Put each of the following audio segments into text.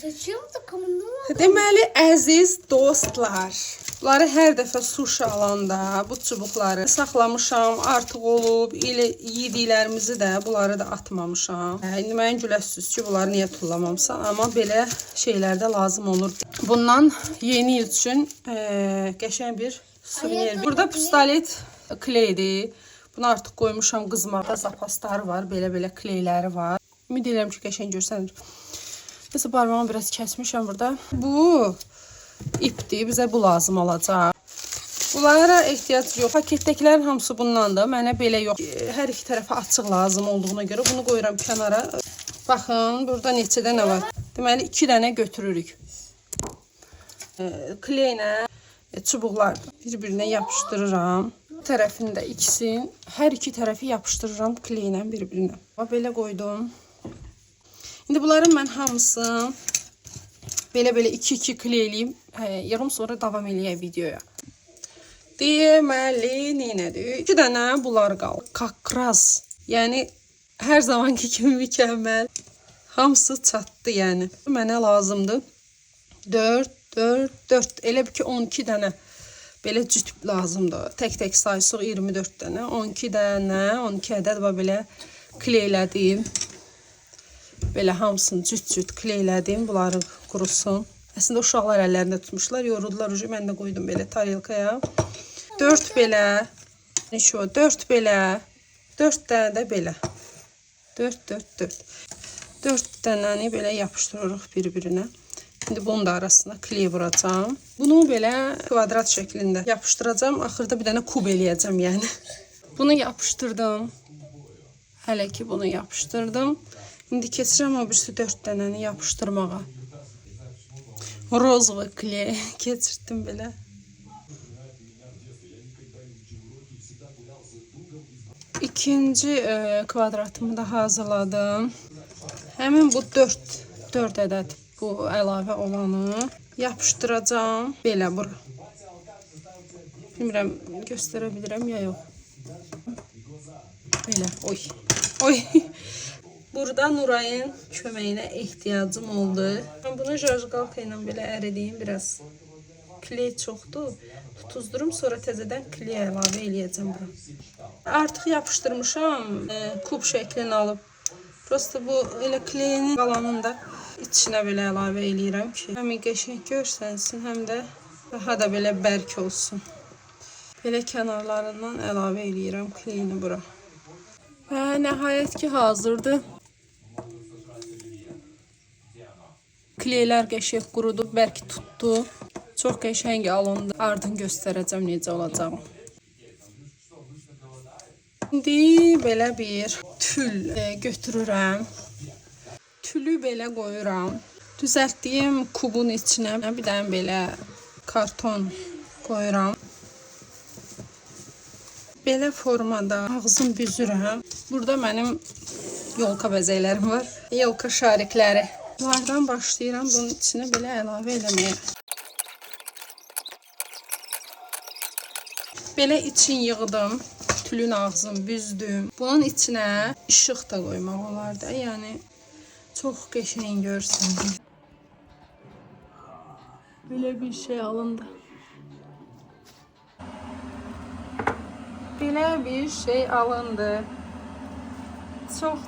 Saçım takımında mı? Deməli, əziz dostlar, bunları hər dəfə sushi alanda bu çubuqları saxlamışam, artıq olub, yediklərimizi də, bunları da atmamışam. İndi mən güləsiz ki, bunları niyə tullamamışam, amma belə şeylərdə lazım olur. Bundan yeni il üçün qəşəng bir suvenir. Burada pistolet kleydir. Bunu artıq qoymuşam qızmaqda, zapasları var, belə-belə kleyləri var. Ümid edirəm ki, qəşəng görsənir. Mesela parmağımı biraz kesmişim burada. Bu ipdir. Bize bu lazım olacaq. Bunlara ehtiyac yox. Paketdəkilərin hamısı bundandır. Mənə belə yox. Hər iki tərəfə açıq lazım olduğuna görə bunu qoyuram kənara. Baxın, burada neçə dənə var. Deməli 2 dənə götürürük. Kleylə çubuqlar bir-birinə yapışdırıram. Bu tərəfində ikisini, hər iki tərəfi yapışdırıram kleylə bir-birinə. Belə qoydum. İndi bunların mən hamısını belə-belə 2-2 kleyləyim. Yarım sonra davam eləyək videoya. Deməli, neynədir? 2 dənə bunlar qalır. Kakras. Yəni, hər zamanki kimi mükəmməl. Hamısı çatdı, yəni. Mənə lazımdır. 4. Elə bir ki, 12 dənə. Belə cüt lazımdır. Tək-tək sayısıq 24 dənə. 12 dənə, 12 ədəd və belə kleylədim. Belə hamısını cüt-cüt kleylədim. Bunları qurusun. Əslində uşaqlar əllərində tutmuşlar. Yoruldular. Mən də qoydum belə tarelkaya. 4 belə. 4 belə. 4 dənə də belə. 4. 4 dənəni belə yapışdırırıq bir-birinə. İndi bunun da arasına kley vuracağım. Bunu belə kvadrat şəklində yapışdıracağım. Axırda bir dənə kub eləyəcəm, yəni. Bunu yapışdırdım. Hələ ki bunu yapışdırdım. İndi keçirəm o birisi 4 dənəni yapışdırmağa. Rozova kley keçirdim belə. İkinci kvadratımı da hazırladım. Həmin bu 4 ədəd bu əlavə olanı yapışdıracağım. Belə bura. Bilmirəm, göstərə bilirəm ya yox. Belə, oy. Burada Nurayın köməyinə ehtiyacım oldu. Mən bunu jarjalka ilə belə əridiyim biraz. Kley çoxdur. Tutuzdurum, sonra təzədən kley əlavə eləyəcəm bura. Artıq yapışdırmışam. Kub şəklini alıb. Prosta bu elə kleyinin qalanını da içinə belə əlavə eləyirəm ki, həm qəşəng görsənsin, həm də daha da belə bərk olsun. Belə kənarlarından əlavə eləyirəm kleyini bura. Və nəhayət ki, hazırdır. Kleylər qəşəng qurudu, bərk tutdu. Çox qəşəng alındı. Ardın göstərəcəm necə olacaq. İndi belə bir tül götürürəm. Tülü belə qoyuram. Düzəltdiyim kubun içinə bir dənə belə karton qoyuram. Belə formada ağzını büzürəm. Burada mənim yolka bəzəklərim var. Yolka şarikləri. Bunlardan başlayıram bunun içinə belə əlavə eləməyə. Belə için yığdım. Tülün ağzını büzdüm. Bunun içinə işıq da qoymaq olar da. Yəni çox qəşəng görsün. Belə bir şey alındı. Belə bir şey alındı. Çox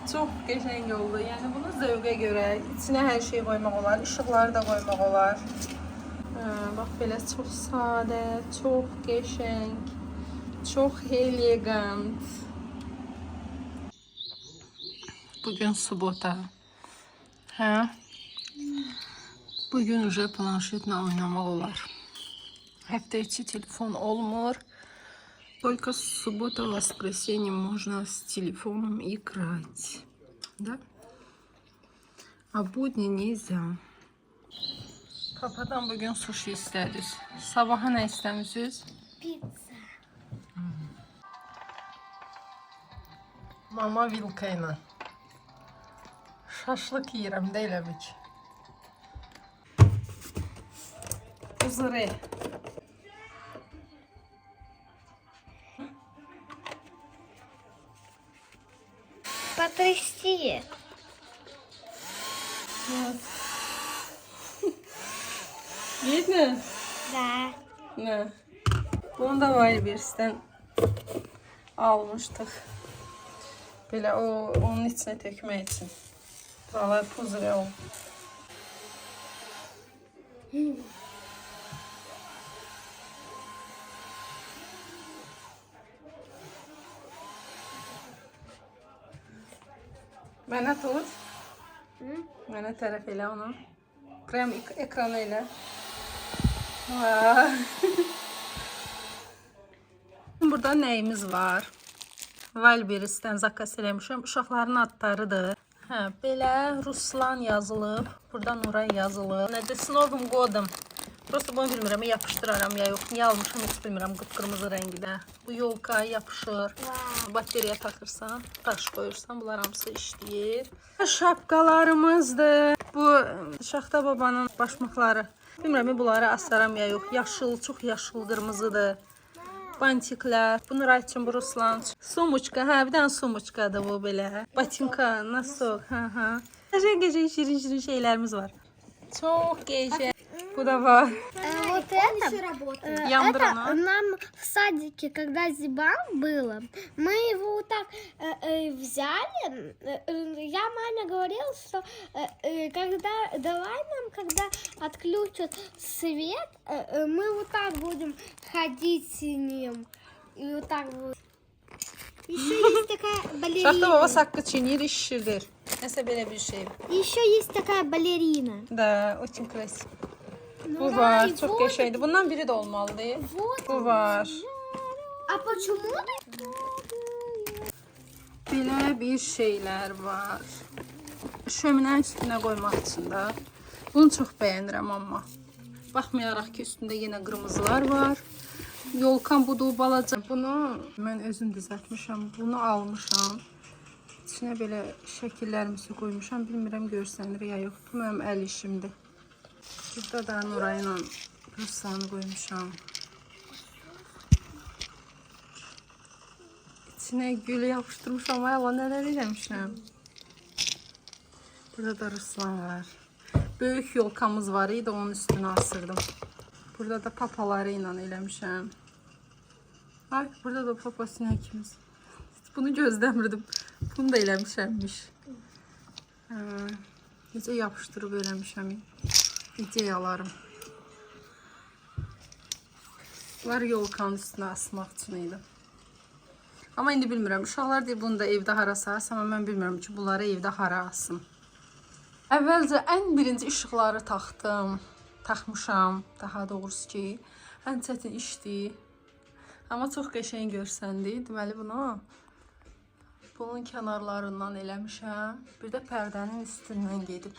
qəşəng oldu. Yəni bunu zövqə görə içinə hər şey qoymaq olar. İşıqları da qoymaq olar. Bax belə çox sadə, çox qəşəng, çox elegant. Bugün subota. Bugün уже planşetlə oynamaq olar. Həftə içi telefon olmur. Только суббота, воскресенье можно с телефоном играть. Да? А будни neyse. Papadan bugün sushi istədik. Sabaha nə istəmişsiniz? Pizza. Mama vilka ilə. Şaşlıq yiyirəm də elə bil ki. Kızırı. Потрясти. Вот. Yedin? Да. Ne? Bunu da Wildberries'ten almışdıq. Belə onun içine tökmək üçün. Buralar puzre oldu. Mənə tut. Mənə tərəf elə onu. Krem ekranı elə. Burada nəyimiz var? Wildberries'ten zakas eləmişəm. Uşaqların adlarıdır. Hə, belə Ruslan yazılıb. Burada Nuray yazılıb. Nədir? S Novым годом. Просто bunu bilmirəm, yapışdıraram ya yox. Niyə almışam heç bilmirəm, qıpqırmızı rəngdə. Bu yolka yapışır. Bateriya taxırsan, daş qoyursan, bunlar hamısı işləyir. Şapkalarımızdır. Bu Şaxta babanın başmaqları. Bilmirəm, bunları asaram ya yox. Yaşıl, çox yaşıl, qırmızıdır. Bantiklər. Bu Nuray üçün, bu Ruslan üçün. Sumочка, hə, bir dənə sumочkadır bu belə. Batinka, nosok, hə. Gecə şirin şeylərimiz var. Çox gecə. Bu da var. Вот это, Ямдрана. нам в садике, когда Зибан было, мы его вот так взяли. Я маме говорила, что когда отключат свет, мы вот так будем ходить с ним. И вот так вот. Еще есть такая балерина. Şaxta baba saqqı çiğnir, işşirdir. Nəsə belə bir şey. Еще есть такая балерина. Da, очень красиво. Bu var, çox qəşəngdir. Bundan biri də olmalıdır. Bu var. А почему? Belə bir şeylər var. Şöminənin üstünə qoymaq üçün də. Bunu çox bəyənirəm amma. Baxmayaraq ki, üstündə yenə qırmızılar var. Yolkan budur, balaca. Bunu mən özüm düzəltmişəm. Bunu almışam. İçinə belə şəkillərimizi qoymuşam. Bilmirəm görsənir ya yox. Bu mənim əl işimdir. Burada da Nurayla Ruslanı qoymuşam. İçinə gül yapışdırmışam. Ay Allah, nələr eləmişəm. Burada da Ruslan var. Böyük yolkamız var idi, onun üstünə asırdım. Burada da papaları ilə eləmişəm. Ay, burada da papa sinəkimiz. Bunu gözləmirdim. Bunu da eləmişəmmiş. Necə yapışdırıb eləmişəm. İdeyalarım. Bunlar yolkanın üstünə asmaq üçün idi. Amma indi bilmirəm. Uşaqlar deyir, bunu da evdə harasa asam, amma mən bilmirəm ki, bunları evdə hara asım. Əvvəlcə ən birinci işıqları taxdım. Taxmışam, daha doğrusu ki, ən çətin işdir. Amma çox qəşəng görsəndi. Deməli bunu bunun kənarlarından eləmişəm. Bir də pərdənin üstündən gedib.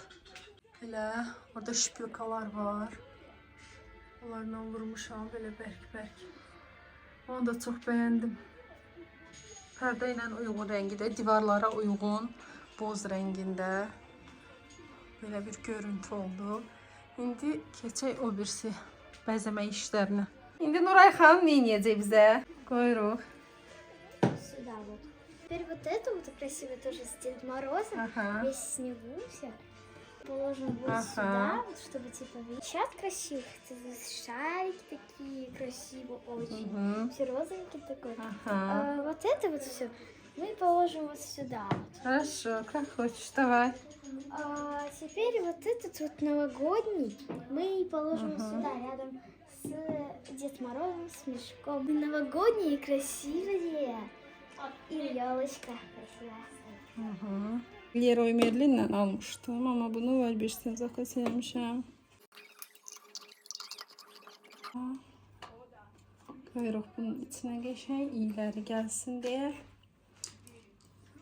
Belə orada şpilkalar var. Onlarla vurmuşam belə bərk-bərk. Onu da çox bəyəndim. Pərdə ilə uyğun rəngidə, divarlara uyğun boz rəngində. Belə bir görüntü oldu. İndi keçək o birisi bəzəmə işlərinə. İndi Nuray xanım nə edəcək bizə? Qoyuruq. Сюда вот. Теперь вот это вот красиво тоже с Дедом Морозом. Ага. Весь в снегу все. Положим вот сюда, вот, чтобы типа видеть. Сейчас красивых. Шарики такие красивые очень. Все розовенькие такой. Ага. Вот это вот все мы положим вот сюда. Вот. Хорошо, как хочешь, давай. Теперь вот этот вот новогодний мы положим вот сюда, рядом с Дед Морозом, с мешком. Новогодние красивые. И елочка красивая. Leroy Merlin'le almıştım ama bunu Wildberries'ten zakas eləmişəm. Qoyuruq bunun içinə qəşəng iyləri gəlsin deyə.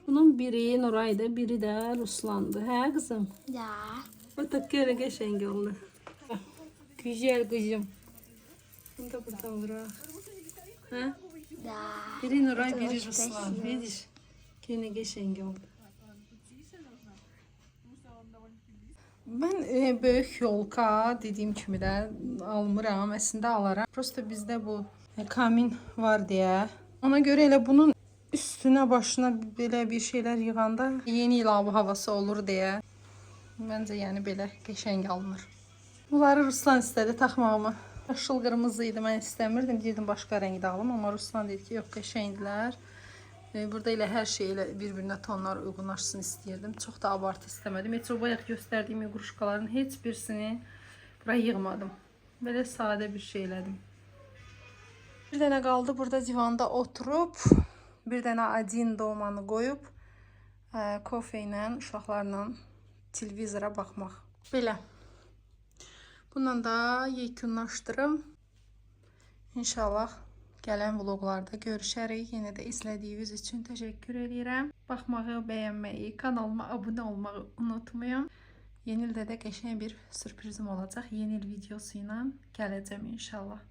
Bunun biri Nuray'dı, biri də Ruslan'dı. Hə qızım? Да. O da görə qəşəng oldu. Güzel kızım. Bunu da buradan vuraq. Hə? Да. Biri Nuray, Это biri очень Ruslan. красиво. Видишь? Gene qəşəng oldu. Ben böyük yolka dediyim kimi də almıram, əslində alaram. Prosta bizdə bu kamin var deyə. Ona görə elə bunun üstünə, başına belə bir şeylər yığanda yeni il havası olur deyə. Məncə yəni belə qəşəng alınır. Bunları Ruslan istədi taxmağımı. Yaşıl qırmızı idi, mən istəmirdim. Deyirdim başqa rəngdə alım, amma Ruslan dedi ki, yox, qəşəngdilər. Burada elə hər şey elə bir-birinə tonlar uyğunlaşsın istəyirdim. Çox da abartı istəmədim. Heç o bayaq göstərdiyim iqruşkaların heç birisini bura yığmadım. Belə sadə bir şey elədim. Bir dənə qaldı burada divanda oturub, bir dənə adin dolmanı qoyub, kofe ilə, uşaqlarla televizora baxmaq. Belə. Bununla da yekunlaşdırım. İnşallah gələn vloqlarda görüşərik. Yenə də izlədiyiniz üçün təşəkkür edirəm. Baxmağı, bəyənməyi, kanalıma abunə olmağı unutmayın. Yeni ildə də qəşəng bir sürprizim olacaq. Yeni il videosu ilə gələcəm inşallah.